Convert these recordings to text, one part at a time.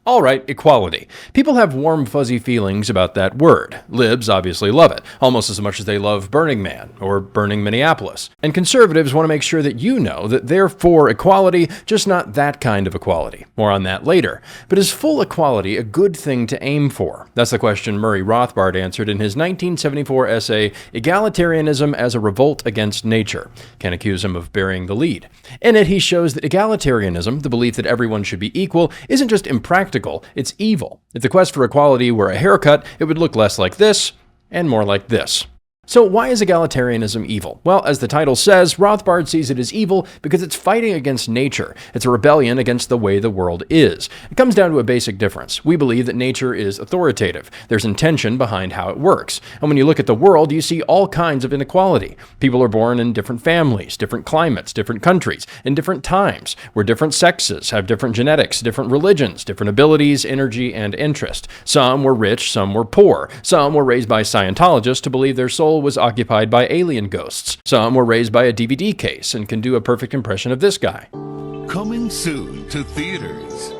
All right, equality. People have warm, fuzzy feelings about that word. Libs obviously love it, almost as much as they love Burning Man or burning Minneapolis. And conservatives want to make sure that you know that they're for equality, just not that kind of equality. More on that later. But is full equality a good thing to aim for? That's the question Murray Rothbard answered in his 1974 essay, Egalitarianism as a Revolt Against Nature. Can accuse him of burying the lead. In it, he shows that egalitarianism, the belief that everyone should be equal, isn't just impractical, it's evil. If the quest for equality were a haircut, it would look less like this and more like this. So why is egalitarianism evil? Well, as the title says, Rothbard sees it as evil because it's fighting against nature. It's a rebellion against the way the world is. It comes down to a basic difference. We believe that nature is authoritative. There's intention behind how it works. And when you look at the world, you see all kinds of inequality. People are born in different families, different climates, different countries, in different times. We're different sexes, have different genetics, different religions, different abilities, energy, and interest. Some were rich, some were poor. Some were raised by Scientologists to believe their soul was occupied by alien ghosts. Some were raised by a DVD case and can do a perfect impression of this guy. Coming soon to theaters.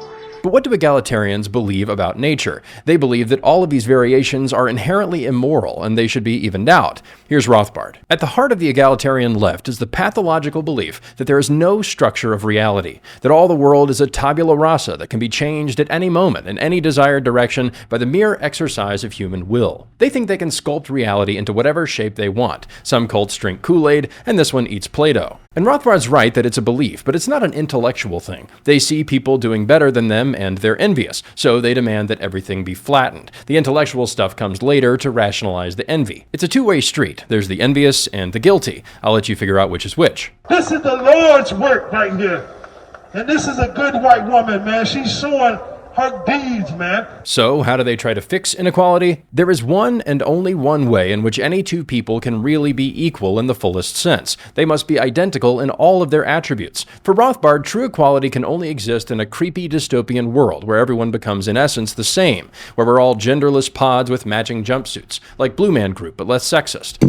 But what do egalitarians believe about nature? They believe that all of these variations are inherently immoral and they should be evened out. Here's Rothbard. At the heart of the egalitarian left is the pathological belief that there is no structure of reality, that all the world is a tabula rasa that can be changed at any moment in any desired direction by the mere exercise of human will. They think they can sculpt reality into whatever shape they want. Some cults drink Kool-Aid, and this one eats Play-Doh. And Rothbard's right that it's a belief, but it's not an intellectual thing. They see people doing better than them and they're envious, so they demand that everything be flattened. The intellectual stuff comes later to rationalize the envy. It's a two-way street. There's the envious and the guilty. I'll let you figure out which is which. This is the Lord's work right here. And this is a good white woman, man. She's showing her deeds, man. So, how do they try to fix inequality? There is one and only one way in which any two people can really be equal in the fullest sense. They must be identical in all of their attributes. For Rothbard, true equality can only exist in a creepy dystopian world where everyone becomes in essence the same, where we're all genderless pods with matching jumpsuits, like Blue Man Group, but less sexist.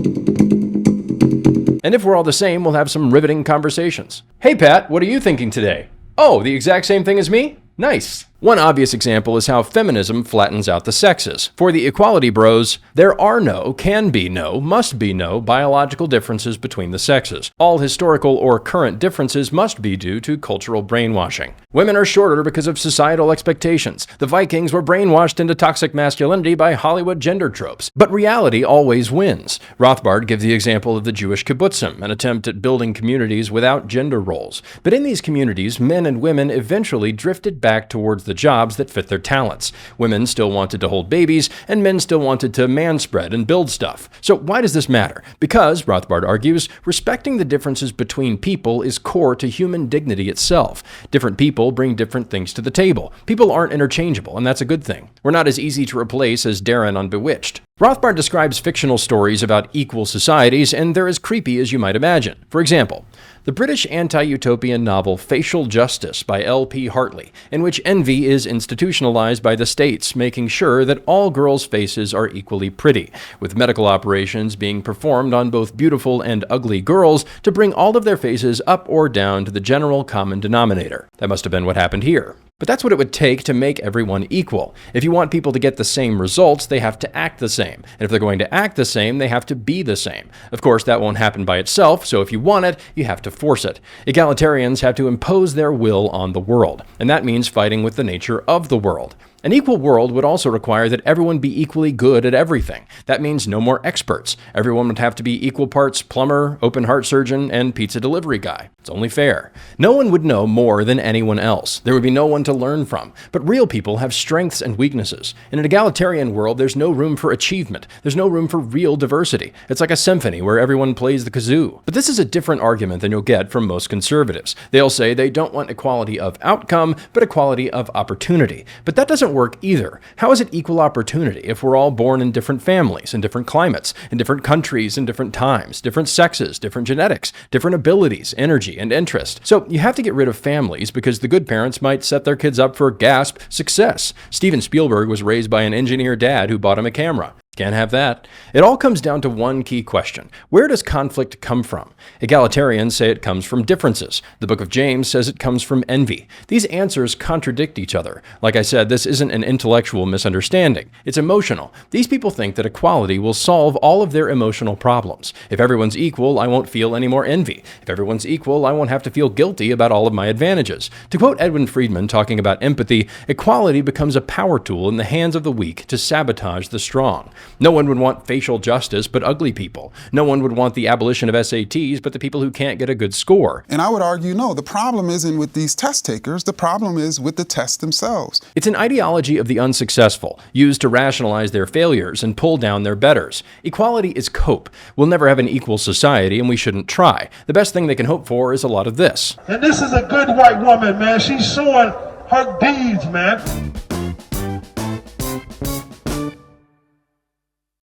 And if we're all the same, we'll have some riveting conversations. Hey Pat, what are you thinking today? Oh, the exact same thing as me? Nice. One obvious example is how feminism flattens out the sexes. For the equality bros, there are no, can be no, must be no biological differences between the sexes. All historical or current differences must be due to cultural brainwashing. Women are shorter because of societal expectations. The Vikings were brainwashed into toxic masculinity by Hollywood gender tropes. But reality always wins. Rothbard gives the example of the Jewish kibbutzim, an attempt at building communities without gender roles. But in these communities, men and women eventually drifted back towards the jobs that fit their talents. Women still wanted to hold babies, and men still wanted to manspread and build stuff. So why does this matter? Because, Rothbard argues, respecting the differences between people is core to human dignity itself. Different people bring different things to the table. People aren't interchangeable, and that's a good thing. We're not as easy to replace as Darren on Bewitched. Rothbard describes fictional stories about equal societies, and they're as creepy as you might imagine. For example, the British anti-utopian novel Facial Justice by L.P. Hartley, in which envy is institutionalized by the states, making sure that all girls' faces are equally pretty, with medical operations being performed on both beautiful and ugly girls to bring all of their faces up or down to the general common denominator. That must have been what happened here. But that's what it would take to make everyone equal. If you want people to get the same results, they have to act the same. And if they're going to act the same, they have to be the same. Of course, that won't happen by itself, so if you want it, you have to force it. Egalitarians have to impose their will on the world, and that means fighting with the nature of the world. An equal world would also require that everyone be equally good at everything. That means no more experts. Everyone would have to be equal parts plumber, open heart surgeon, and pizza delivery guy. It's only fair. No one would know more than anyone else. There would be no one to learn from. But real people have strengths and weaknesses. In an egalitarian world, there's no room for achievement. There's no room for real diversity. It's like a symphony where everyone plays the kazoo. But this is a different argument than you'll get from most conservatives. They'll say they don't want equality of outcome, but equality of opportunity. But that doesn't work either. How is it equal opportunity if we're all born in different families, in different climates, in different countries, in different times, different sexes, different genetics, different abilities, energy, and interest? So you have to get rid of families because the good parents might set their kids up for, gasp, success. Steven Spielberg was raised by an engineer dad who bought him a camera. Can't have that. It all comes down to one key question. Where does conflict come from? Egalitarians say it comes from differences. The book of James says it comes from envy. These answers contradict each other. Like I said, this isn't an intellectual misunderstanding. It's emotional. These people think that equality will solve all of their emotional problems. If everyone's equal, I won't feel any more envy. If everyone's equal, I won't have to feel guilty about all of my advantages. To quote Edwin Friedman talking about empathy, equality becomes a power tool in the hands of the weak to sabotage the strong. No one would want facial justice but ugly people. No one would want the abolition of SATs but the people who can't get a good score. And I would argue, no, the problem isn't with these test takers. The problem is with the tests themselves. It's an ideology of the unsuccessful, used to rationalize their failures and pull down their betters. Equality is cope. We'll never have an equal society, and we shouldn't try. The best thing they can hope for is a lot of this. And this is a good white woman, man. She's showing her deeds, man.